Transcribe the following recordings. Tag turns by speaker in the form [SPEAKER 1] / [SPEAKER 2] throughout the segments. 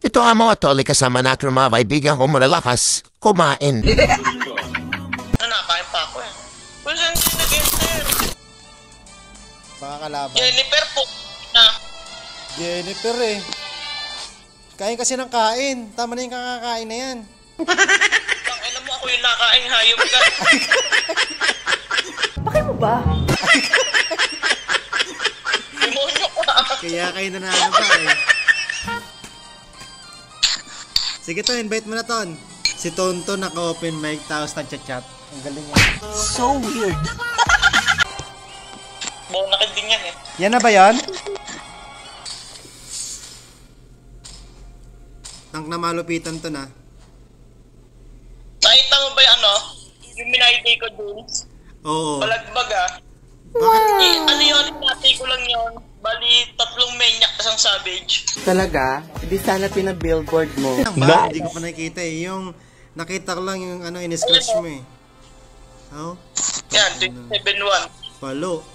[SPEAKER 1] Ito ang mga toli kasama natin mga kaibigan ko malalakas kumain.
[SPEAKER 2] Nakain pa ako eh. Kung saan hindi nag-enter?
[SPEAKER 3] Baka kalaban.
[SPEAKER 2] Jennifer po na.
[SPEAKER 3] Jennifer eh. Kain kasi ng kain. Tama na yung kakakain na yan.
[SPEAKER 2] Ang ina mo ako yung nakain hayop ka.
[SPEAKER 4] Bakit mo ba?
[SPEAKER 2] Demonyo ka.
[SPEAKER 3] Kaya kayo nanalo ba eh. Sige to, invite mo na ton. Si Tonto naka-open mic tapos nagchat-chat. Ang galing yan.
[SPEAKER 4] So weird.
[SPEAKER 2] Buong nakid din yan eh.
[SPEAKER 3] Yan na ba yan? Tank na malupitan to na.
[SPEAKER 2] Nakita mo ba yung ano? Yung minayday ko dun?
[SPEAKER 3] Oo.
[SPEAKER 2] Balagbag ah.
[SPEAKER 3] Bakit?
[SPEAKER 2] Ano yun? Natay ko lang yun. Bali, 3 maniac isang savage.
[SPEAKER 4] Talaga? Hindi sana pina-billboard mo.
[SPEAKER 3] Ba? Hindi ko pa nakikita eh. Yung nakita ko lang yung ano, in-scratch mo eh. Oh?
[SPEAKER 2] Yan, 27-1.
[SPEAKER 3] Palo.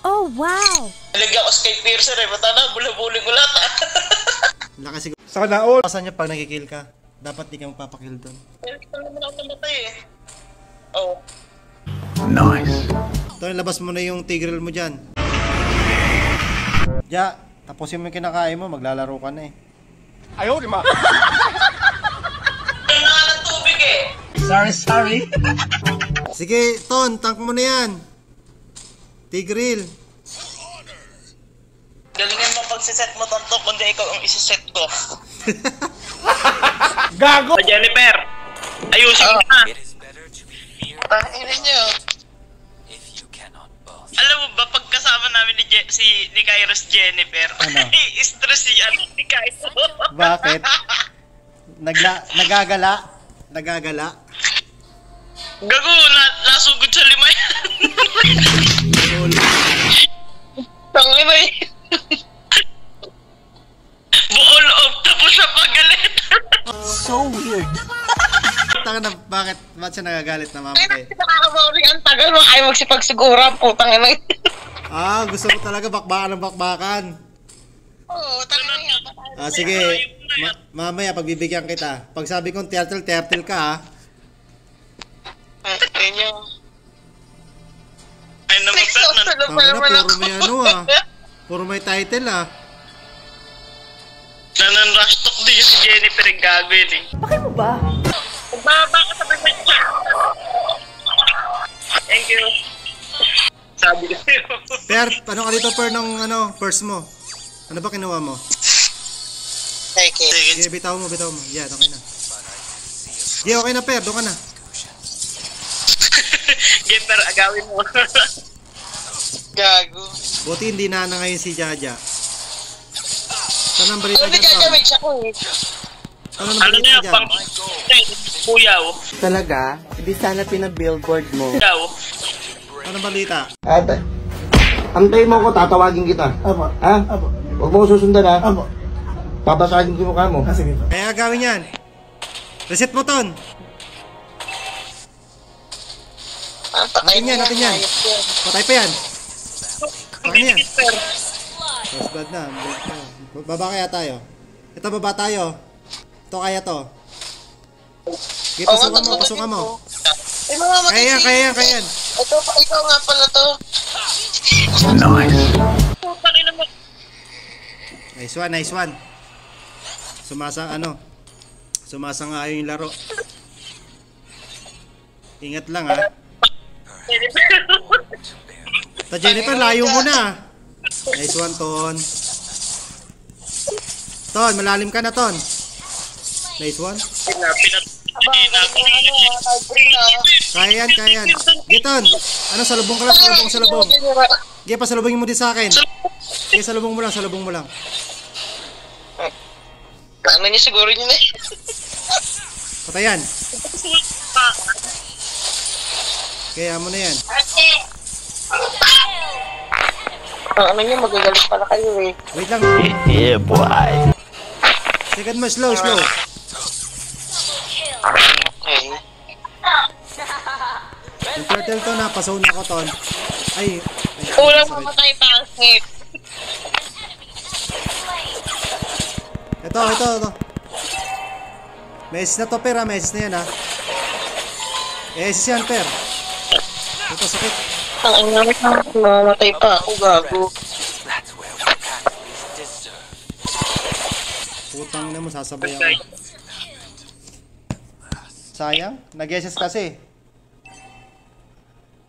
[SPEAKER 5] Oh, wow!
[SPEAKER 2] Nalagyan ko Sky Piercer eh. Bata na, bula-buling ko lahat ah.
[SPEAKER 3] Lakas siguro. Sana all. Kasan niya pag nagkikill ka? Dapat di ka magpapakill doon.
[SPEAKER 2] Pero ito naman ako namatay eh. Oh.
[SPEAKER 1] Nice.
[SPEAKER 3] Ito, labas mo na yung tigreal mo dyan. Ja, tapusin mo yung kinakain mo, maglalaro ka na eh.
[SPEAKER 2] Ayaw, di ma. Kaya nga ng tubig eh.
[SPEAKER 4] Sorry.
[SPEAKER 3] Sige, Ton, tank mo na yan. Tigreal.
[SPEAKER 2] Galingan mo pagsiset mo tonto, kundi ikaw ang isiset ko.
[SPEAKER 3] Gago!
[SPEAKER 2] Jennifer, ayusin mo na. Pahinin niyo. Alam mo ba, pagkasama namin ni Kairos Jennifer,
[SPEAKER 3] Ano?
[SPEAKER 2] stress si Kairos.
[SPEAKER 3] Bakit? Nagagala?
[SPEAKER 2] Gago, nasugod sa 5 yan. Tangin na eh. Buo loob, tapos siya pagalit.
[SPEAKER 4] So weird.
[SPEAKER 3] Tanga na, bakit siya nagagalit na mamatay?
[SPEAKER 2] Nakakaboring ang tagal mo, ayaw magsipagsigura, putang ina.
[SPEAKER 3] Ah, gusto mo talaga bakbakan ng bakbakan.
[SPEAKER 2] Oo, tangin yan.
[SPEAKER 3] Ah, sige. Mamaya pagbibigyan kita. Pag sabi kong turtle ka ha.
[SPEAKER 2] Ayun yun. Ay naman,
[SPEAKER 3] Tama na, puro may ano ah. Puro may title ah.
[SPEAKER 2] Nananrastok din yung si Jennifer yung gago yun eh.
[SPEAKER 4] Bakit mo ba?
[SPEAKER 2] Magbaba ka sa bibig niya. Thank you. Sabi ko sa'yo.
[SPEAKER 3] Per, ano ka dito per ng ano, purse mo? Ano ba kinuha mo?
[SPEAKER 2] Sige.
[SPEAKER 3] Sige, bitaw mo. Yeah, okay na. Yeah, okay na per, doon ka na.
[SPEAKER 2] Gemper, agawin mo. Gago.
[SPEAKER 3] Buti hindi na ngayon si Jaja. Saan ang balita
[SPEAKER 2] Ano
[SPEAKER 3] dyan, Tom?
[SPEAKER 2] may siya ko eh.
[SPEAKER 3] Ano ang
[SPEAKER 2] Ano
[SPEAKER 3] balita
[SPEAKER 2] na
[SPEAKER 3] dyan?
[SPEAKER 2] pang buyaw.
[SPEAKER 4] Talaga? Hindi sana pina-billboard mo.
[SPEAKER 2] Buyaw.
[SPEAKER 3] Ano ang balita?
[SPEAKER 6] Ate, antayin mo ako, tatawagin kita.
[SPEAKER 4] Apo.
[SPEAKER 6] Ha?
[SPEAKER 4] Apo.
[SPEAKER 6] Huwag mo ko susundan ha.
[SPEAKER 4] Apo.
[SPEAKER 6] Babasagin ko yung mukha mo.
[SPEAKER 4] Sige.
[SPEAKER 3] Kaya gawin yan. Reset mo, Ton. Natin yan. Patay pa yan. Akin yan. First blood na. Baba kaya tayo. Ito, baba tayo. Ito kaya to. Okay, pasukan mo.
[SPEAKER 2] Ay, mamamatay
[SPEAKER 3] Kaya yan.
[SPEAKER 2] Ito, ikaw nga pala to.
[SPEAKER 1] Nice.
[SPEAKER 2] Putang ina mo.
[SPEAKER 3] Nice one. Sumasang-ayon yung laro. Ingat lang ha. Ta Jennifer, layo mo na. Nice one, Ton. Ton, malalim ka na, Ton. Nice one. Kaya yan. Giton, ano, salubong ka lang, salubong. Sige, pasalubongin mo din sa akin. Sige, salubong mo lang.
[SPEAKER 2] Ano niya siguro yun eh.
[SPEAKER 3] Patayan. Kaya mo na yan.
[SPEAKER 2] Ano niya, magagalit pala kayo eh.
[SPEAKER 3] Wait lang.
[SPEAKER 1] Yeah, boy.
[SPEAKER 3] Second mo, slow.
[SPEAKER 2] Okay.
[SPEAKER 3] Yung turtle to na, pasawin ako, Ton. Ay.
[SPEAKER 2] Ulang
[SPEAKER 3] sakit.
[SPEAKER 2] mamatay pangit.
[SPEAKER 3] Ito. Meses na to, per ha. Meses na yan, ha. Meses yan, per. Ito, sakit.
[SPEAKER 2] Ang inamit na mamatay pa ako, gago.
[SPEAKER 3] Putang na mo, sasabay ako. Sayang, nag-guesses kasi.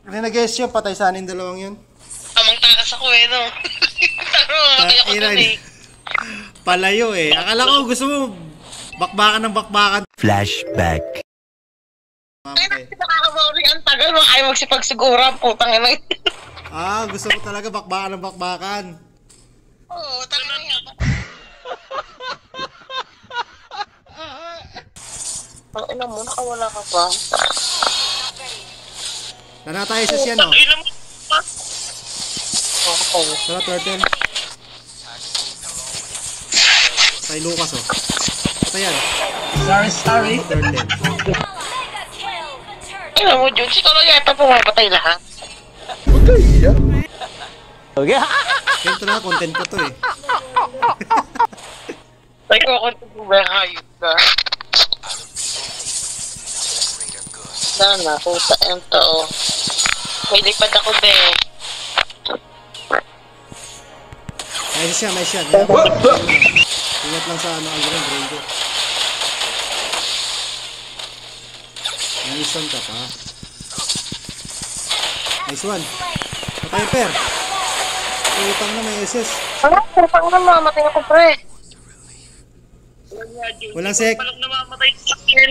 [SPEAKER 3] Hindi nag-guess yun, patay sana yung dalawang yun.
[SPEAKER 2] Amang takas ako eh, no? Pero mamatay ako dun eh.
[SPEAKER 3] Palayo eh. Akala ko gusto mo bakbakan ng bakbakan.
[SPEAKER 1] Flashback.
[SPEAKER 2] Ay, nakakaboring. Ang tagal mo kayo magsipagsigura, putang ina.
[SPEAKER 3] Gusto mo talaga bakbakan ng bakbakan.
[SPEAKER 2] Oo, talaga yan. Ang ina mo, nakawala ka pa.
[SPEAKER 3] Nana tayo sa siya, no?
[SPEAKER 2] Ang ina mo pa. Okay.
[SPEAKER 3] Tara, turtle. Patay Lucas, oh. Patay yan.
[SPEAKER 4] Sorry.
[SPEAKER 3] Turtle.
[SPEAKER 2] Ina mo, Jun, ikaw lang yata pumapatay lahat.
[SPEAKER 3] Ganito na, content ko to eh.
[SPEAKER 2] Nagkukunti mo ba hayop ka? Sana, puta yung tao. May lipad ako, be.
[SPEAKER 3] May siya. Ingat lang sa ano, ang ganun, brain ko. Nice one ka pa. Nice one. Patay, per. Utang na, may SS.
[SPEAKER 2] Ano? Putang na, mamatay ako, pre.
[SPEAKER 3] Walang sek.
[SPEAKER 2] Ikaw palang namamatay sa akin.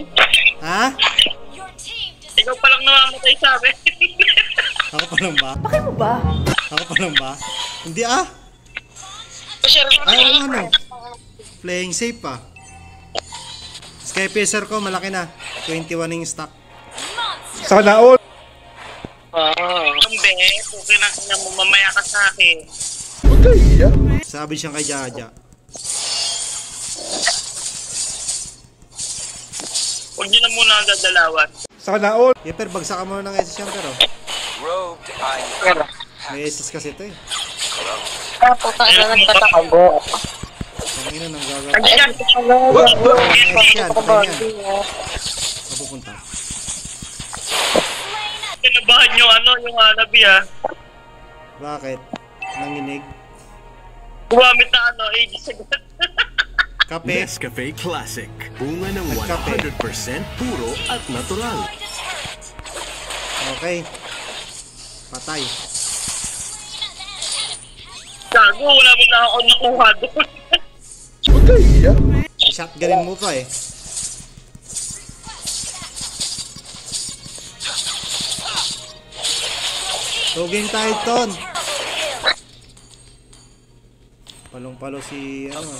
[SPEAKER 3] Ha?
[SPEAKER 2] Ikaw palang namamatay sa akin.
[SPEAKER 3] Ako pa lang ba? Bakit mo ba? Ako pa lang ba? Hindi ah. Ay, ano? Playing safe pa. Sky Pacer ko, malaki na. 21 yung stock.
[SPEAKER 6] Sana all.
[SPEAKER 2] Kambe, okay na ina mo, mamaya ka sa akin.
[SPEAKER 3] Sabi siyang kay Jaja.
[SPEAKER 2] Huwag niyo na muna ang dadalawan.
[SPEAKER 6] Sana all.
[SPEAKER 3] Yeah, per, bagsak ka muna ng SS yan, pero.
[SPEAKER 2] Pero,
[SPEAKER 3] May SS kasi ito eh.
[SPEAKER 2] puta na nagtatakago.
[SPEAKER 3] Ang ina nang gagawin.
[SPEAKER 2] Ang yan,
[SPEAKER 3] Mapupunta.
[SPEAKER 2] kinabahan yung ano, yung hanabi ha.
[SPEAKER 3] Bakit? Nanginig?
[SPEAKER 2] Gumamit na ano, ages agad.
[SPEAKER 3] Kape?
[SPEAKER 5] Nescafe Classic. Bunga ng
[SPEAKER 3] Nagkape.
[SPEAKER 5] 100% puro at natural.
[SPEAKER 3] Okay. Patay.
[SPEAKER 2] Gago, wala mo na ako nakuha doon.
[SPEAKER 3] Shotgunin mo pa eh. Tugin tayo, Ton. Palong-palo si ano.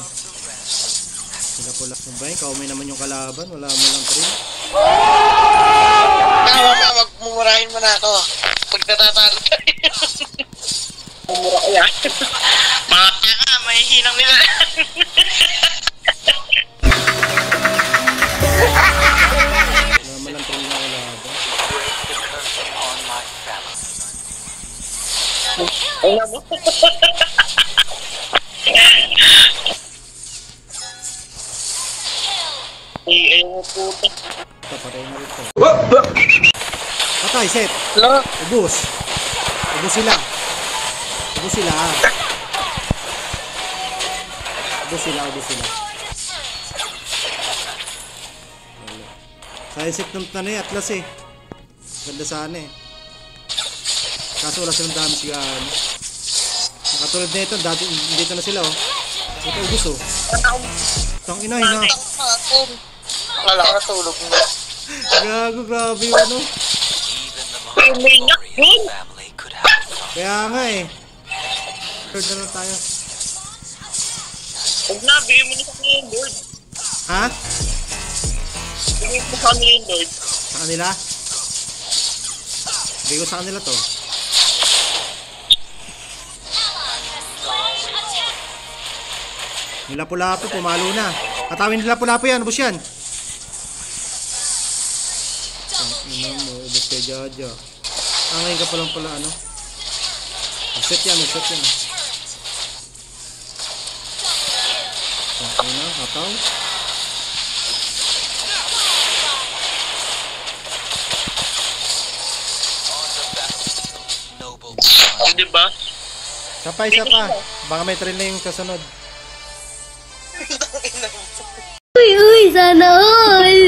[SPEAKER 3] Pula-pula. Sabay, kaumay naman yung kalaban. Wala mo lang trim.
[SPEAKER 2] Tama ka, magmumurahin mo na ako. Pag natatalo tayo. Mumura ko yan. Mga tanga, may hinang nila.
[SPEAKER 3] Wala mo lang trim na kalaban.
[SPEAKER 2] Alam mo? Ay, ayaw mo puto.
[SPEAKER 3] Patay na rin to. Patay, set.
[SPEAKER 2] Hello?
[SPEAKER 3] Ubus. Ubus sila. Ubus sila. Ubus sila. Sa set ng tanay, Atlas eh. Ganda sana eh. Kaso wala silang dami sigahan. Nakatulad na ito, dati dito na sila oh. Ito ubus oh. Tang ina, hina.
[SPEAKER 2] Wala ka natulog mo.
[SPEAKER 3] Gago, grabe yung ano.
[SPEAKER 2] Umiyak yun.
[SPEAKER 3] Kaya nga eh. Third na lang tayo.
[SPEAKER 2] Huwag na, bigyan mo na sa kanila yung Lord.
[SPEAKER 3] Ha?
[SPEAKER 2] Bigyan mo sa kanila yung Lord.
[SPEAKER 3] Sa kanila? Bigay ko sa kanila to. Yung lapu-lapu, pumalo na. Katawin nila lapu-lapu yan, ubos yan. Ang ina mo, ubos kay Jaja. Ngayon ka palang pala, ano? Mag-set yan. Ang ina, hataw.
[SPEAKER 2] Di ba?
[SPEAKER 3] Isa pa. Baka may training kasunod.
[SPEAKER 7] Uy, sana all!